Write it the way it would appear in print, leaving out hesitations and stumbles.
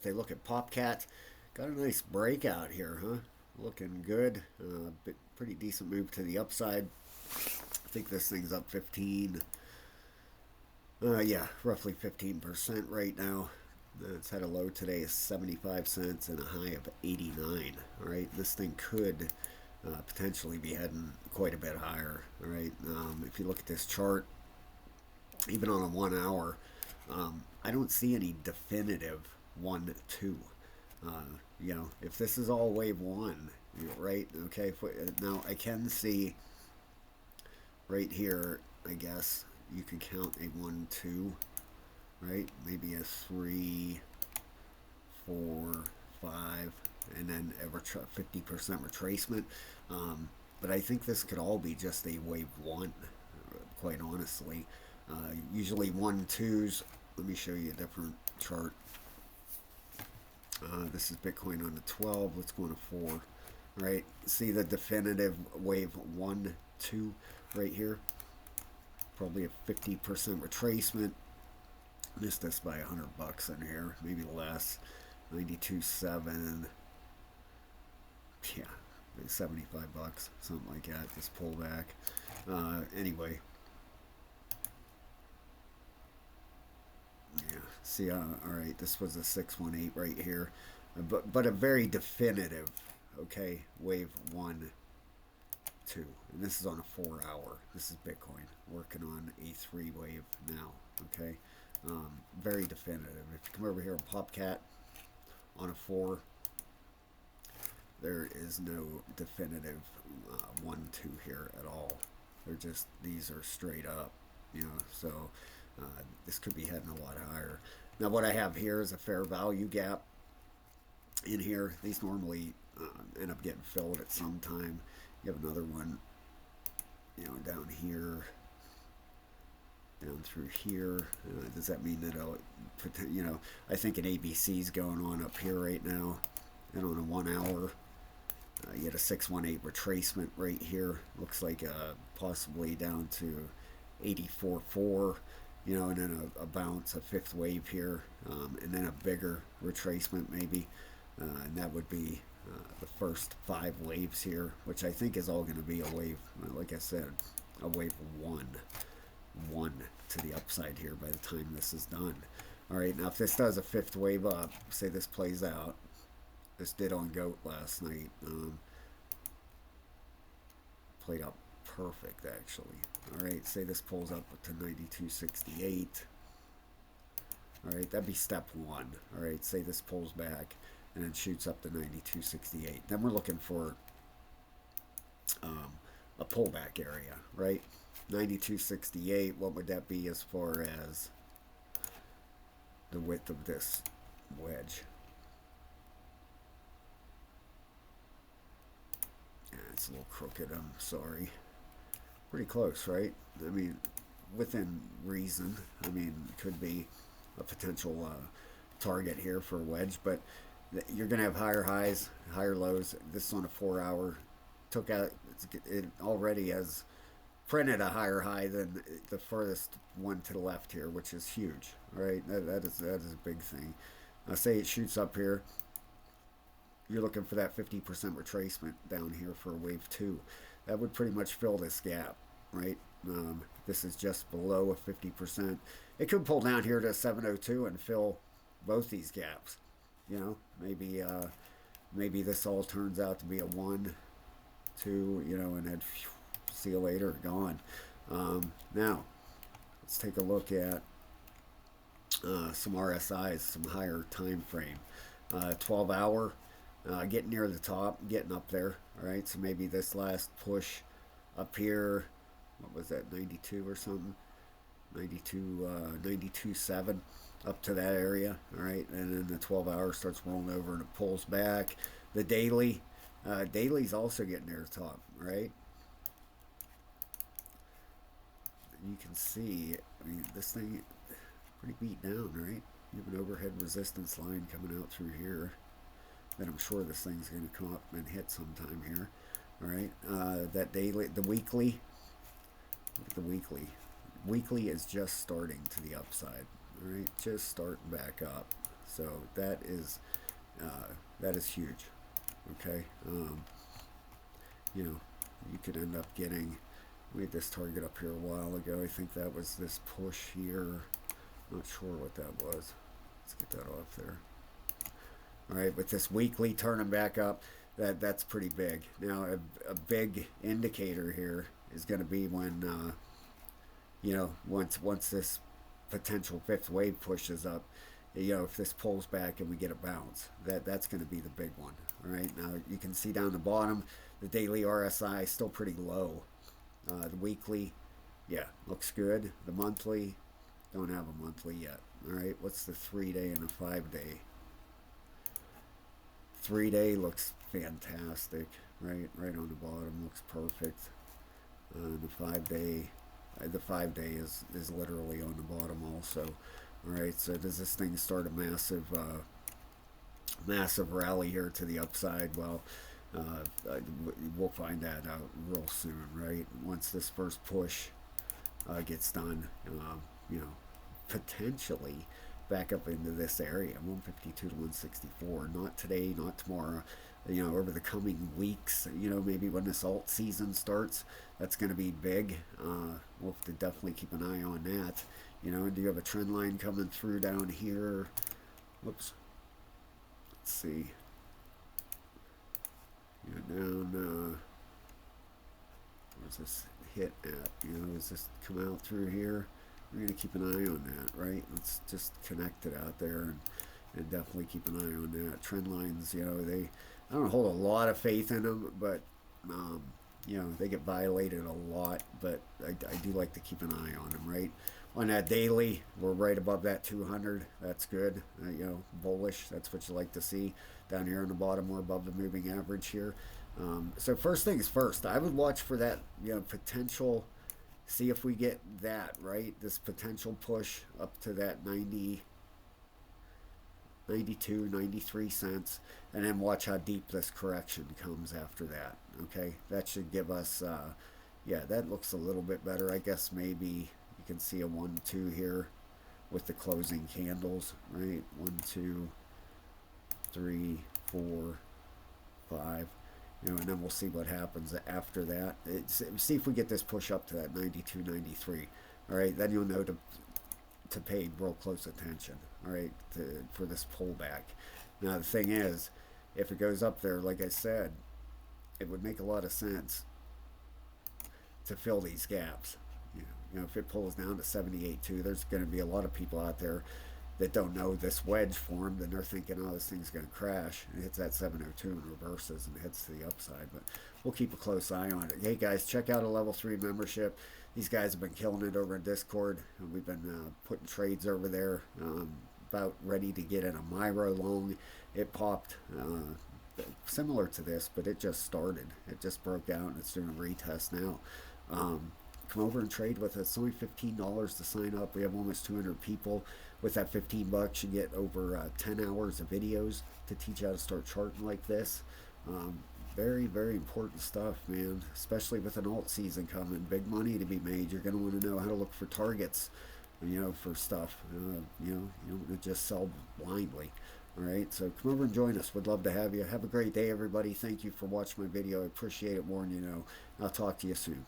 they look at Popcat, got a nice breakout here, huh? Looking good. Pretty decent move to the upside. I think this thing's up 15. Yeah, roughly 15% right now. It's had a low today of 75 cents and a high of 89. All right, this thing could potentially be heading quite a bit higher. All right, if you look at this chart, even on a 1 hour, I don't see any definitive 1 2. If this is all wave one, right? Okay, now I can see right here, I guess you could count a 1 2, right? Maybe a 3 4 5, and then a 50% retracement. But I think this could all be just a wave one, quite honestly. Usually 1 2s. Let me show you a different chart. This is Bitcoin on the 12. Let's go on a 4. Right? See the definitive wave 1 2 right here. Probably a 50% retracement. Missed this by $100 in here, maybe less. 92.7. Yeah, $75, something like that. This pullback. Anyway. Yeah. See, all right. This was a 618 right here, but a very definitive. Okay, wave 1 2, and this is on a 4 hour. This is Bitcoin working on a 3 wave now. Okay, very definitive. If you come over here on Popcat on a 4, there is no definitive 1 2 here at all. They're just, these are straight up. So this could be heading a lot higher. Now what I have here is a fair value gap in here. These normally end up getting filled at some time. You have another one, down here, down through here. Does that mean that I think an ABC is going on up here right now, and on a 1 hour, you had a 618 retracement right here. Looks like possibly down to 84.4. And then a bounce, a 5th wave here, and then a bigger retracement maybe, and that would be the first 5 waves here, which I think is all going to be a wave, like I said, a wave 1 to the upside here by the time this is done. All right, now if this does a 5th wave up, say this plays out, this did on GOAT last night, played out perfect actually. All right, say this pulls up to 92.68. All right, that'd be step 1. All right, say this pulls back and then shoots up to 92.68. Then we're looking for a pullback area, right? 92.68. What would that be as far as the width of this wedge? Yeah, it's a little crooked. I'm sorry. Pretty close, right? I mean, within reason. I mean, could be a potential target here for a wedge, but you're going to have higher highs, higher lows. This is on a 4 hour. Took out, it already has printed a higher high than the furthest one to the left here, which is huge. All right, that is a big thing. Now, say it shoots up here. You're looking for that 50% retracement down here for a wave 2. That would pretty much fill this gap, right? This is just below a 50%. It could pull down here to 702 and fill both these gaps. Maybe this all turns out to be a 1 2, and then see you later, gone. Now, let's take a look at some RSIs, some higher time frame. 12 hour, getting near the top, getting up there. All right, so maybe this last push up here, what was that, 92 or something? 92.7 up to that area. All right, and then the 12 hour starts rolling over and it pulls back. The daily's also getting near the top, right? You can see, I mean, this thing pretty beat down, right? You have an overhead resistance line coming out through here. Then I'm sure this thing's going to come up and hit sometime here. All right, that daily, the weekly, look at the weekly is just starting to the upside. All right, just starting back up. So that is huge. Okay, you know, you could end up getting. We had this target up here a while ago. I think that was this push here. Not sure what that was. Let's get that off there. All right, with this weekly turning back up, that's pretty big. Now, a big indicator here is going to be when once this potential fifth wave pushes up, if this pulls back and we get a bounce, that's going to be the big one. All right, now you can see down the bottom, the daily RSI is still pretty low. The weekly, yeah, looks good. The monthly, don't have a monthly yet. All right, what's the 3-day and the 5-day? 3-day looks fantastic. Right on the bottom looks perfect. The 5-day is literally on the bottom also. All right, so does this thing start a massive rally here to the upside? Well, we'll find that out real soon, right? Once this first push gets done, potentially back up into this area, 152 to 164. Not today, not tomorrow. Over the coming weeks, maybe when this alt season starts, that's going to be big. We'll have to definitely keep an eye on that. And do you have a trend line coming through down here? Whoops. Let's see. Down, where's this hit at? Does this come out through here? We're going to keep an eye on that, right? Let's just connect it out there and definitely keep an eye on that. Trend lines, I don't hold a lot of faith in them, but, they get violated a lot, but I do like to keep an eye on them, right? On that daily, we're right above that 200. That's good. Bullish. That's what you like to see. Down here on the bottom, we're above the moving average here. So first things first, I would watch for that, potential. See if we get that, right? This potential push up to that 92, 93 cents, and then watch how deep this correction comes after that. Okay, that should give us, that looks a little bit better. I guess maybe you can see a 1-2 here with the closing candles, right? 1, 2, 3, 4, 5. And then we'll see what happens after that. See if we get this push up to that 92, 93. All right, then you'll know to pay real close attention. All right, for this pullback. Now the thing is, if it goes up there, like I said, it would make a lot of sense to fill these gaps. If it pulls down to 78.2, there's going to be a lot of people out there that don't know this wedge formed, and they're thinking, oh, this thing's going to crash. And it hits that 702 and reverses and heads to the upside. But we'll keep a close eye on it. Hey, guys, check out a Level 3 membership. These guys have been killing it over in Discord. We've been putting trades over there. About ready to get in a Miro long. It popped similar to this, but it just started. It just broke out, and it's doing a retest now. Come over and trade with us. It's only $15 to sign up. We have almost 200 people. With that $15, you get over 10 hours of videos to teach you how to start charting like this. Very, very important stuff, man. Especially with an alt season coming, big money to be made. You're going to want to know how to look for targets, for stuff. You don't want to just sell blindly. All right, so come over and join us. We'd love to have you. Have a great day, everybody. Thank you for watching my video. I appreciate it more than you know. I'll talk to you soon.